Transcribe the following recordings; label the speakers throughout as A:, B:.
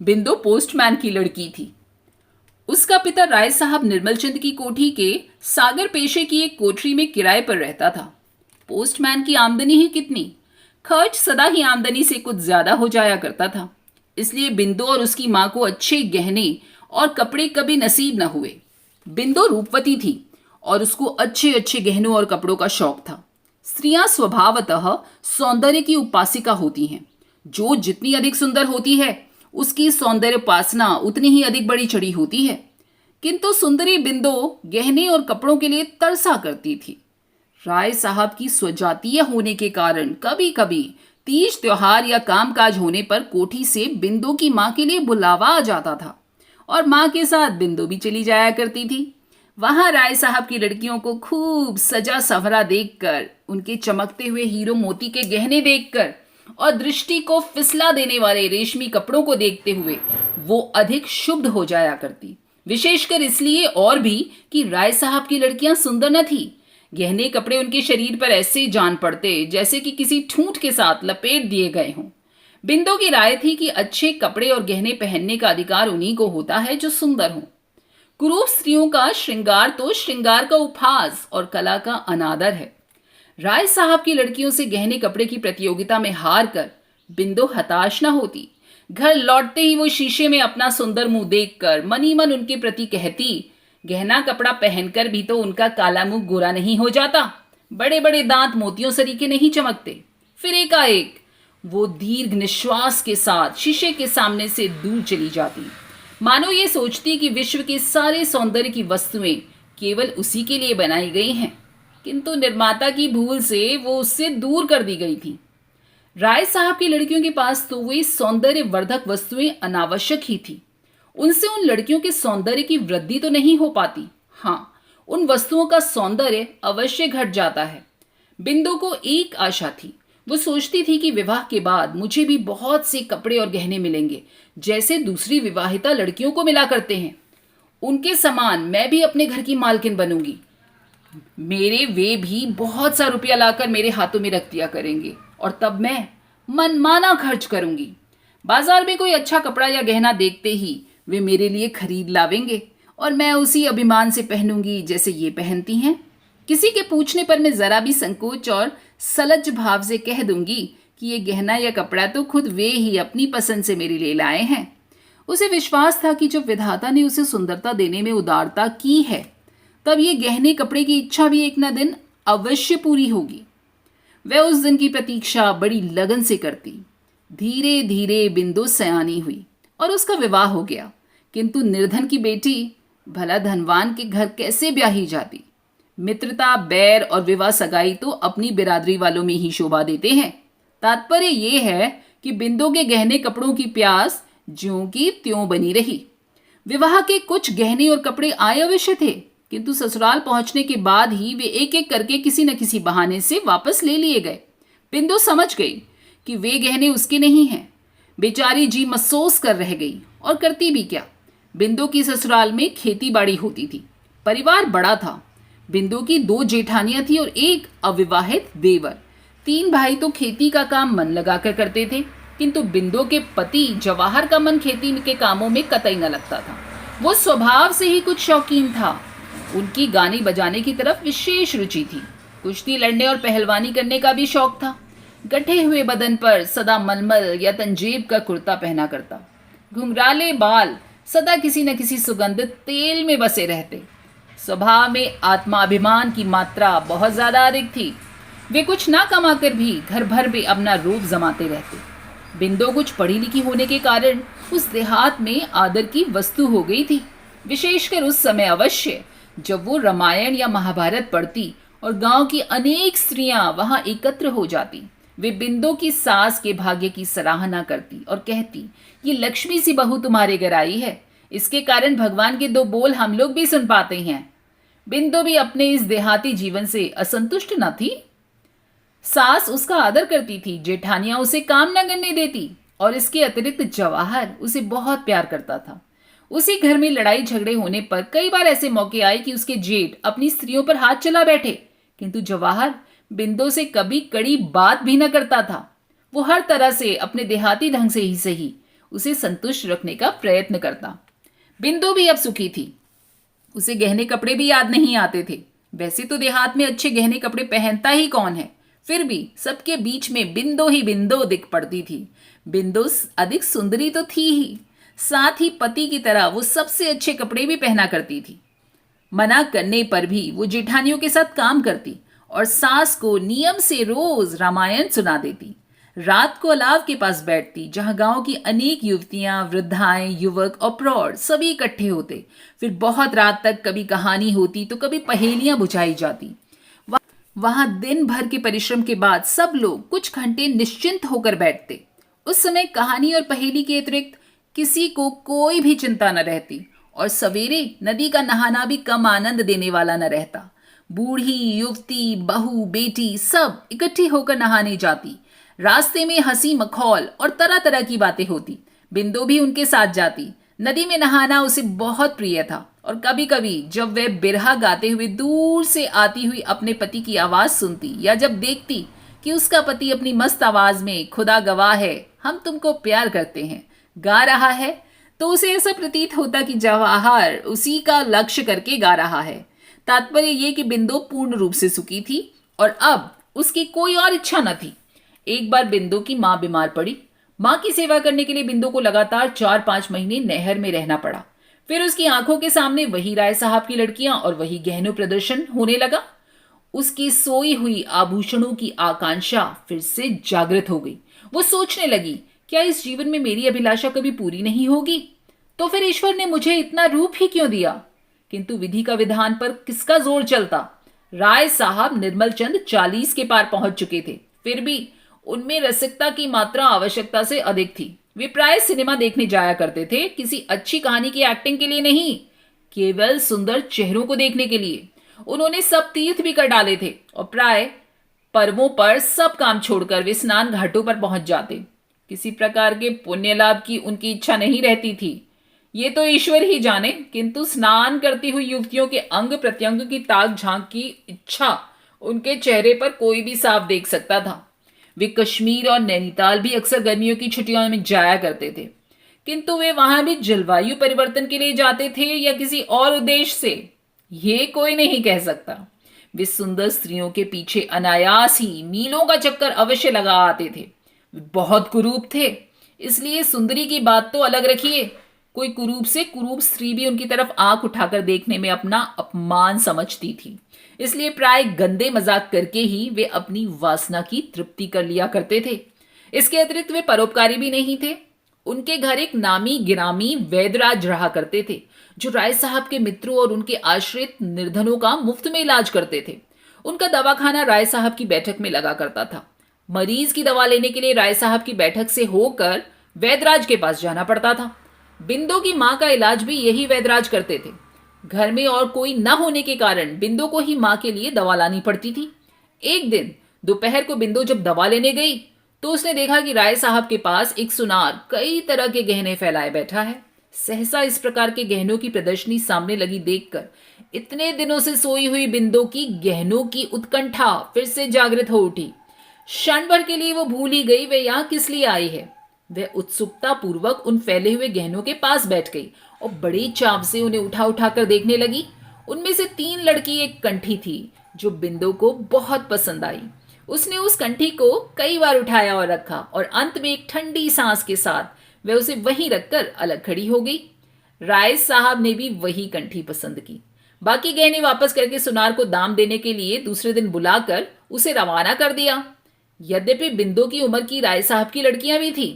A: बिंदु पोस्टमैन की लड़की थी। उसका पिता राय साहब निर्मलचंद की कोठी के सागर पेशे की एक कोठरी में किराए पर रहता था। पोस्टमैन की आमदनी ही कितनी, खर्च सदा ही आमदनी से कुछ ज्यादा हो जाया करता था। इसलिए बिंदु और उसकी मां को अच्छे गहने और कपड़े कभी नसीब न हुए। बिंदु रूपवती थी और उसको अच्छे अच्छे गहनों और कपड़ों का शौक था। स्त्रियां स्वभावतः सौंदर्य की उपासिका होती हैं। जो जितनी अधिक सुंदर होती है, उसकी सौंदर्य उपासना उतनी ही अधिक बड़ी चढ़ी होती है। किंतु सुंदरी बिंदु गहने और कपड़ों के लिए तरसा करती थी। राय साहब की स्वजातीय होने के कारण कभी कभी तीज त्योहार या कामकाज होने पर कोठी से बिंदु की मां के लिए बुलावा आ जाता था और मां के साथ बिंदु भी चली जाया करती थी। वहां राय साहब की लड़कियों को खूब सजा सवरा देखकर, उनके चमकते हुए हीरो मोती के गहने देखकर और दृष्टि को फिसला देने वाले रेशमी कपड़ों को देखते हुए वो अधिक शुभ हो जाया करती। विशेषकर इसलिए और भी कि राय साहब की लड़कियां सुंदर न थी। गहने कपड़े उनके शरीर पर ऐसे जान पड़ते जैसे कि किसी ठूंठ के साथ लपेट दिए गए हों। बिंदु की राय थी कि अच्छे कपड़े और गहने पहनने का अधिकार उन्हीं को होता है जो सुंदर हों। कुरूप स्त्रियों का श्रृंगार तो श्रृंगार का उपहास और कला का अनादर है। राय साहब की लड़कियों से गहने कपड़े की प्रतियोगिता में हार कर बिंदु हताश न होती। घर लौटते ही वो शीशे में अपना सुंदर मुंह देखकर मनी मन उनके प्रति कहती, गहना कपड़ा पहनकर भी तो उनका काला मुंह गोरा नहीं हो जाता, बड़े बड़े दांत मोतियों सरीके नहीं चमकते। फिर एकाएक वो दीर्घ निश्वास के साथ शीशे के सामने से दूर चली जाती, मानो ये सोचती कि विश्व के सारे सौंदर्य की वस्तुएं केवल उसी के लिए बनाई गई हैं, किंतु निर्माता की भूल से वो उससे दूर कर दी गई थी। राय साहब की लड़कियों के पास तो वे सौंदर्य वर्धक वस्तुएं अनावश्यक ही थी। उनसे उन लड़कियों के सौंदर्य की वृद्धि तो नहीं हो पाती, हाँ, उन वस्तुओं का सौंदर्य अवश्य घट जाता है। बिंदु को एक आशा थी। वो सोचती थी कि विवाह के बाद मुझे भी बहुत से कपड़े और गहने मिलेंगे, जैसे दूसरी विवाहिता लड़कियों को मिला करते हैं। उनके समान मैं भी अपने घर की मालकिन बनूंगी। मेरे वे भी बहुत सा रुपया लाकर मेरे हाथों में रख दिया करेंगे और तब मैं मनमाना खर्च करूंगी। बाजार में कोई अच्छा कपड़ा या गहना देखते ही वे मेरे लिए खरीद लावेंगे और मैं उसी अभिमान से पहनूंगी जैसे ये पहनती हैं। किसी के पूछने पर मैं जरा भी संकोच और सलज्ज भाव से कह दूंगी कि ये गहना या कपड़ा तो खुद वे ही अपनी पसंद से मेरे लिए लाए हैं। उसे विश्वास था कि जब विधाता ने उसे सुंदरता देने में उदारता की है, तब ये गहने कपड़े की इच्छा भी एक न दिन अवश्य पूरी होगी। वह उस दिन की प्रतीक्षा बड़ी लगन से करती। धीरे धीरे बिंदु सयानी हुई और उसका विवाह हो गया, किंतु निर्धन की बेटी भला धनवान के घर कैसे ब्याही जाती। मित्रता, बैर और विवाह सगाई तो अपनी बिरादरी वालों में ही शोभा देते हैं। तात्पर्य ये है कि बिंदु के गहने कपड़ों की प्यास ज्यों की त्यों बनी रही। विवाह के कुछ गहने और कपड़े आए अवश्य थे, किंतु ससुराल पहुंचने के बाद ही वे एक एक करके किसी न किसी बहाने से वापस ले लिए गए। बिंदु समझ गई कि वे गहने उसके नहीं हैं। बेचारी जी मसोस कर रह गई और करती भी क्या। बिंदु की ससुराल में खेती बाड़ी होती थी। परिवार बड़ा था। बिंदु की 2 जेठानियां थी और एक अविवाहित देवर। 3 भाई तो खेती का काम मन लगाकर करते थे, किंतु बिंदु के पति जवाहर का मन खेती के कामों में कतई न लगता था। वो स्वभाव से ही कुछ शौकीन था। उनकी गाने बजाने की तरफ विशेष रुचि थी। कुश्ती लड़ने और पहलवानी करने का भी शौक था। गठे हुए बदन पर सदा मलमल या तंजेब का कुर्ता पहना करता। घुंघराले बाल सदा किसी न किसी सुगंधित तेल में बसे रहते। स्वभाव में आत्माभिमान की मात्रा बहुत ज्यादा अधिक थी। वे कुछ ना कमाकर भी घर भर में अपना रूप जमाते रहते। बिंदु कुछ पढ़ी लिखी होने के कारण उस देहात में आदर की वस्तु हो गई थी, विशेषकर उस समय अवश्य जब वो रामायण या महाभारत पढ़ती और गांव की अनेक स्त्रियां वहां एकत्र हो जाती। वे बिंदु की सास के भाग्य की सराहना करती और कहती, ये लक्ष्मी सी बहू तुम्हारे घर आई है, इसके कारण भगवान के 2 बोल हम लोग भी सुन पाते हैं। बिंदु भी अपने इस देहाती जीवन से असंतुष्ट न थी। सास उसका आदर करती थी, जेठानियां उसे काम न करने देती और इसके अतिरिक्त जवाहर उसे बहुत प्यार करता था। उसी घर में लड़ाई झगड़े होने पर कई बार ऐसे मौके आए कि उसके जेठ अपनी स्त्रियों पर हाथ चला बैठे, किंतु जवाहर बिंदु से कभी कड़ी बात भी न करता था। वो हर तरह से अपने देहाती ढंग से ही सही उसे संतुष्ट रखने का प्रयत्न करता। बिंदु भी अब सुखी थी। उसे गहने कपड़े भी याद नहीं आते थे। वैसे तो देहात में अच्छे गहने कपड़े पहनता ही कौन है, फिर भी सबके बीच में बिंदु ही बिंदु दिख पड़ती थी। बिंदु अधिक सुंदरी तो थी ही, साथ ही पति की तरह वो सबसे अच्छे कपड़े भी पहना करती थी। मना करने पर भी वो जेठानियों के साथ काम करती और सास को नियम से रोज रामायण सुना देती। रात को अलाव के पास बैठती, जहां गांव की अनेक युवतियां, वृद्धाएं, युवक और प्रौढ़ सभी इकट्ठे होते। फिर बहुत रात तक कभी कहानी होती तो कभी पहेलियां बुझाई जाती। वहां दिन भर के परिश्रम के बाद सब लोग कुछ घंटे निश्चिंत होकर बैठते। उस समय कहानी और पहेली के अतिरिक्त किसी को कोई भी चिंता न रहती और सवेरे नदी का नहाना भी कम आनंद देने वाला न रहता। बूढ़ी, युवती, बहू, बेटी सब इकट्ठी होकर नहाने जाती। रास्ते में हंसी मखौल और तरह तरह की बातें होती। बिंदु भी उनके साथ जाती। नदी में नहाना उसे बहुत प्रिय था और कभी कभी जब वह बिरहा गाते हुए दूर से आती हुई अपने पति की आवाज सुनती या जब देखती कि उसका पति अपनी मस्त आवाज में खुदा गवाह है हम तुमको प्यार करते हैं गा रहा है, तो उसे ऐसा प्रतीत होता कि जवाहर उसी का लक्ष्य करके गा रहा है। तात्पर्य ये कि बिंदु पूर्ण रूप से सुखी थी और अब उसकी कोई और इच्छा न थी। एक बार बिंदु की मां बीमार पड़ी। मां की सेवा करने के लिए बिंदु को लगातार 4-5 महीने नहर में रहना पड़ा। फिर उसकी आंखों के सामने वही राय साहब की लड़कियां और वही गहनों प्रदर्शन होने लगा। उसकी सोई हुई आभूषणों की आकांक्षा फिर से जागृत हो गई। वो सोचने लगी, क्या इस जीवन में मेरी अभिलाषा कभी पूरी नहीं होगी? तो फिर ईश्वर ने मुझे इतना रूप ही क्यों दिया? किंतु विधि का विधान पर किसका जोर चलता? राय साहब निर्मल चंद 40 के पार पहुंच चुके थे, फिर भी उनमें रसिकता की मात्रा आवश्यकता से अधिक थी। वे प्राय सिनेमा देखने जाया करते थे, किसी अच्छी कहानी की एक्टिंग के लिए नहीं, केवल सुंदर चेहरों को देखने के लिए। उन्होंने सब तीर्थ भी कर डाले थे और प्राय पर्वों पर सब काम छोड़कर वे स्नान घाटों पर पहुंच जाते। किसी प्रकार के पुण्य लाभ की उनकी इच्छा नहीं रहती थी, ये तो ईश्वर ही जाने, किंतु स्नान करती हुई युवतियों के अंग प्रत्यंग की ताक झांक की इच्छा उनके चेहरे पर कोई भी साफ देख सकता था। वे कश्मीर और नैनीताल भी अक्सर गर्मियों की छुट्टियों में जाया करते थे, किंतु वे वहां भी जलवायु परिवर्तन के लिए जाते थे या किसी और उद्देश्य से, ये कोई नहीं कह सकता। वे सुंदर स्त्रियों के पीछे अनायास ही मीलों का चक्कर अवश्य लगा आते थे। वे बहुत कुरूप थे, इसलिए सुंदरी की बात तो अलग रखिए, कोई कुरूप से कुरूप स्त्री भी उनकी तरफ आंख उठाकर देखने में अपना अपमान समझती थी। इसलिए प्राय गंदे मजाक करके ही वे अपनी वासना की तृप्ति कर लिया करते थे। इसके अतिरिक्त वे परोपकारी भी नहीं थे। उनके घर एक नामी गिरामी वैद्यराज रहा करते थे, जो राय साहब के मित्रों और उनके आश्रित निर्धनों का मुफ्त में इलाज करते थे। उनका दवाखाना राय साहब की बैठक में लगा करता था। मरीज की दवा लेने के लिए राय साहब की बैठक से होकर वैद्यराज के पास जाना पड़ता था। बिंदु की मां का इलाज भी यही वैद्यराज करते थे। घर में और कोई न होने के कारण बिंदु को ही मां के लिए दवा लानी पड़ती थी। एक दिन दोपहर को बिंदु जब दवा लेने गई तो उसने देखा कि राय साहब के पास एक सुनार कई तरह के गहने फैलाए बैठा है। सहसा इस प्रकार के गहनों की प्रदर्शनी सामने लगी देखकर इतने दिनों से सोई हुई बिंदु की गहनों की उत्कंठा फिर से जागृत हो उठी। क्षण भर के लिए वो भूल ही गई वे यहां किस लिए आई है। वह उत्सुकता पूर्वक उन फैले हुए गहनों के पास बैठ गई और बड़ी चाव से उन्हें उठा उठा कर देखने लगी। उनमें से 3 लड़की एक कंठी थी जो बिंदु को बहुत पसंद आई। उसने उस कंठी को कई बार उठाया और रखा और अंत में एक ठंडी सांस के साथ वह उसे वहीं रखकर अलग खड़ी हो गई। राय साहब ने भी वही कंठी पसंद की। बाकी गहने वापस करके सुनार को दाम देने के लिए दूसरे दिन बुलाकर उसे रवाना कर दिया। यद्यपि बिंदु की उम्र की राय साहब की लड़कियां भी थी,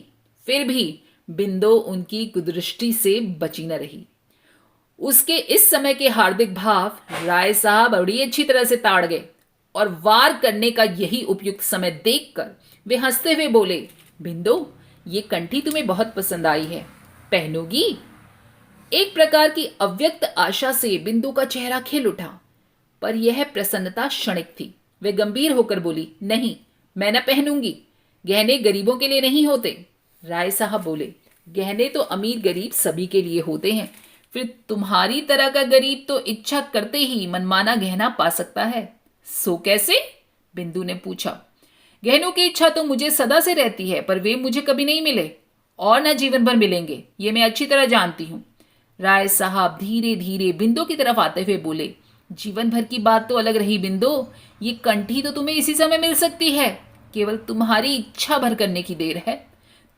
A: फिर भी बिंदु उनकी कुदृष्टि से बची न रही। उसके इस समय के हार्दिक भाव राय साहब बड़ी अच्छी तरह से ताड़ गए और वार करने का यही उपयुक्त समय देखकर वे हंसते हुए बोले, बिंदु, ये कंठी तुम्हें बहुत पसंद आई है, पहनोगी? एक प्रकार की अव्यक्त आशा से बिंदु का चेहरा खिल उठा, पर यह प्रसन्नता क्षणिक थी। वे गंभीर होकर बोली, नहीं, मैं न पहनूंगी। गहने गरीबों के लिए नहीं होते। राय साहब बोले, गहने तो अमीर गरीब सभी के लिए होते हैं, फिर तुम्हारी तरह का गरीब तो इच्छा करते ही मनमाना गहना पा सकता है। सो कैसे? बिंदु ने पूछा। गहनों की इच्छा तो मुझे सदा से रहती है, पर वे मुझे कभी नहीं मिले। और न जीवन भर मिलेंगे, ये मैं अच्छी तरह जानती हूँ। राय साहब धीरे धीरे बिंदु की तरफ आते हुए बोले, जीवन भर की बात तो अलग रही बिंदु, ये कंठी तो तुम्हें इसी समय मिल सकती है, केवल तुम्हारी इच्छा भर करने की देर है।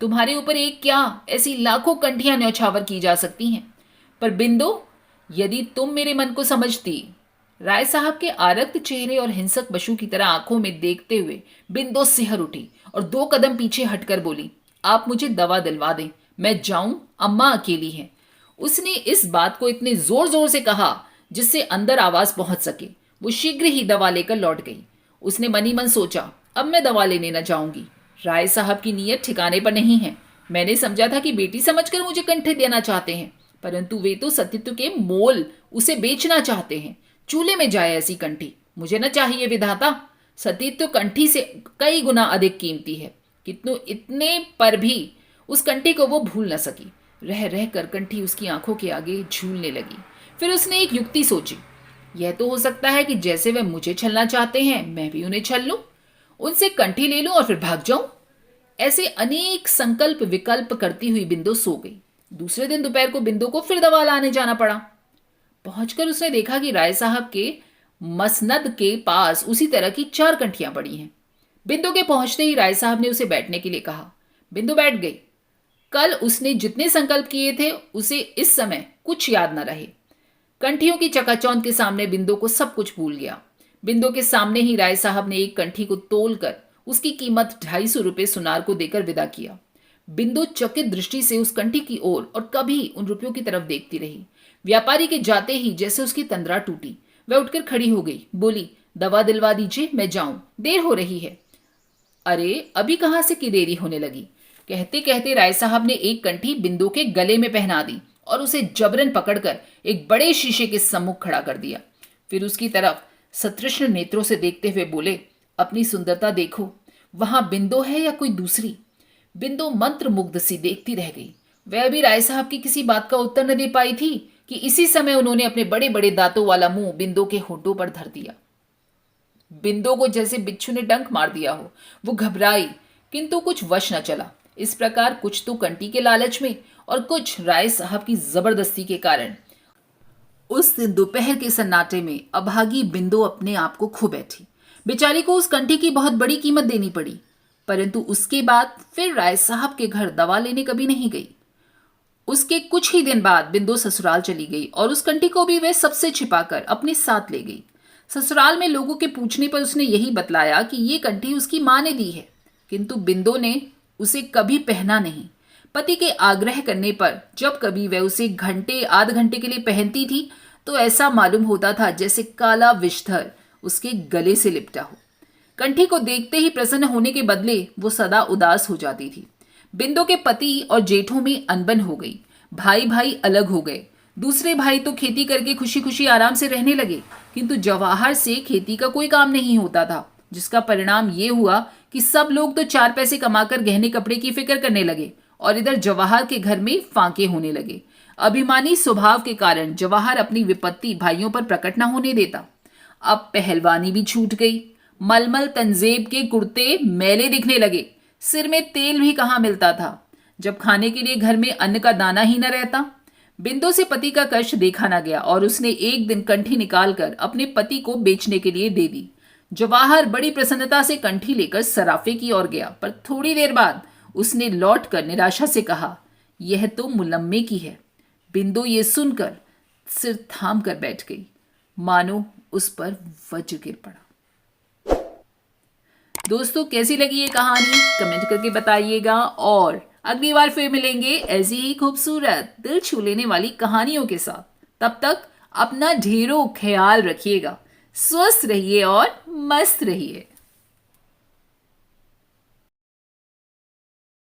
A: तुम्हारे ऊपर एक क्या, ऐसी लाखों कंठियां न्यौछावर की जा सकती हैं। पर बिंदु, यदि तुम मेरे मन को समझती। राय साहब के आरक्त चेहरे और हिंसक पशु की तरह आंखों में देखते हुए बिंदु सिहर उठी और 2 कदम पीछे हटकर बोली, आप मुझे दवा दिलवा दें, मैं जाऊं, अम्मा अकेली हैं। उसने इस बात को इतने जोर जोर से कहा जिससे अंदर आवाज पहुंच सके। वो शीघ्र ही दवा लेकर लौट गई। उसने मनी मन सोचा, अब मैं दवा लेने न जाऊंगी। राय साहब की नीयत ठिकाने पर नहीं है। मैंने समझा था कि बेटी समझकर मुझे कंठे देना चाहते हैं, परंतु वे तो सतीत्व के मोल उसे बेचना चाहते हैं। चूल्हे में जाए ऐसी कंठी मुझे न चाहिए विधाता। सतीत्व कंठी से कई गुना अधिक कीमती है। कितनों इतने पर भी उस कंठी को वो भूल न सकी। रह रह कर कंठी उसकी आंखों के आगे झूलने लगी। फिर उसने एक युक्ति सोची, यह तो हो सकता है कि जैसे वे मुझे छलना चाहते हैं मैं भी उन्हें छल लूं, उनसे कंठी ले लूं और फिर भाग जाऊं। ऐसे अनेक संकल्प विकल्प करती हुई बिंदु सो गई। दूसरे दिन दोपहर को बिंदु को फिर दवा लाने जाना पड़ा। पहुंचकर उसने देखा कि राय साहब के मसनद के पास उसी तरह की 4 कंठियां पड़ी हैं। बिंदु के पहुंचते ही राय साहब ने उसे बैठने के लिए कहा। बिंदु बैठ गई। कल उसने जितने संकल्प किए थे उसे इस समय कुछ याद न रहे। कंठियों की चकाचौंध के सामने बिंदु को सब कुछ भूल गया। बिंदु के सामने ही राय साहब ने एक कंठी को तोलकर उसकी कीमत 250 रुपये सुनार को देकर विदा किया। बिंदु चकित दृष्टि से उस कंठी की ओर और कभी उन रुपयों की तरफ देखती रही। व्यापारी के जाते ही जैसे उसकी तंद्रा टूटी, वह उठकर खड़ी हो गई। बोली, दवा दिलवा दीजिए, मैं जाऊं, देर हो रही है। अरे अभी कहां से की देरी होने लगी। कहते कहते राय साहब ने एक कंठी बिंदु के गले में पहना दी और उसे जबरन पकड़कर एक बड़े शीशे के सम्मुख खड़ा कर दिया। फिर उसकी तरफ सतृष्ण नेत्रों से देखते हुए बोले, अपनी सुंदरता देखो, वहां बिंदु है या कोई दूसरी। बिंदु मंत्र मुग्ध सी देखती रह गई। वह भी राय साहब की किसी बात का उत्तर न दे पाई थी कि इसी समय उन्होंने अपने बड़े बड़े दांतों वाला मुंह बिंदु के होठों पर धर दिया। बिंदु को जैसे बिच्छू ने डंक मार दिया हो। वो घबराई किंतु कुछ वश न चला। इस प्रकार कुछ तो कंठी के लालच में और कुछ राय साहब की जबरदस्ती के कारण उस दिन दोपहर के सन्नाटे में अभागी बिंदु अपने आप को खो बैठी। बेचारी को उस कंठी की बहुत बड़ी कीमत देनी पड़ी, परंतु उसके बाद फिर राय साहब के घर दवा लेने कभी नहीं गई। उसके कुछ ही दिन बाद बिंदु ससुराल चली गई और उस कंठी को भी वह सबसे छिपाकर अपने साथ ले गई। ससुराल में लोगों के पूछने पर उसने यही बतलाया कि ये कंठी उसकी मां ने दी है, किंतु बिंदु ने उसे कभी पहना नहीं। पति के आग्रह करने पर जब कभी वह उसे घंटे आध घंटे के लिए पहनती थी तो ऐसा मालूम होता था जैसे काला विषधर उसके गले से लिपटा हो। कंठी को देखते ही प्रसन्न होने के बदले वो सदा उदास हो जाती थी। बिंदु के पति और जेठों में अनबन हो गई। भाई भाई अलग हो गए। दूसरे भाई तो खेती करके खुशी खुशी आराम से रहने लगे, किंतु जवाहर से खेती का कोई काम नहीं होता था, जिसका परिणाम ये हुआ कि सब लोग तो 4 पैसे कमाकर गहने कपड़े की फिक्र करने लगे और इधर जवाहर के घर में फांके होने लगे। अभिमानी स्वभाव के कारण जवाहर अपनी विपत्ति भाइयों पर प्रकट न होने देता। अब पहलवानी भी छूट गई। मलमल तंजेब के कुर्ते मैले दिखने लगे। सिर में तेल भी कहाँ मिलता था, जब खाने के लिए घर में अन्न का दाना ही न रहता। बिंदु से पति का कष्ट देखा न गया और उसने एक दिन कंठी निकालकर अपने पति को बेचने के लिए दे दी। जवाहर बड़ी प्रसन्नता से कंठी लेकर सराफे की ओर गया, पर थोड़ी देर बाद उसने लौटकर निराशा से कहा, यह तो मुलम्मे की है। बिंदु ये सुनकर सिर थाम कर बैठ गई, मानो उस पर वज्र गिर पड़ा। दोस्तों, कैसी लगी ये कहानी कमेंट करके बताइएगा और अगली बार फिर मिलेंगे ऐसी ही खूबसूरत दिल छू लेने वाली कहानियों के साथ। तब तक अपना ढेरों ख्याल रखिएगा, स्वस्थ रहिए और मस्त रहिए।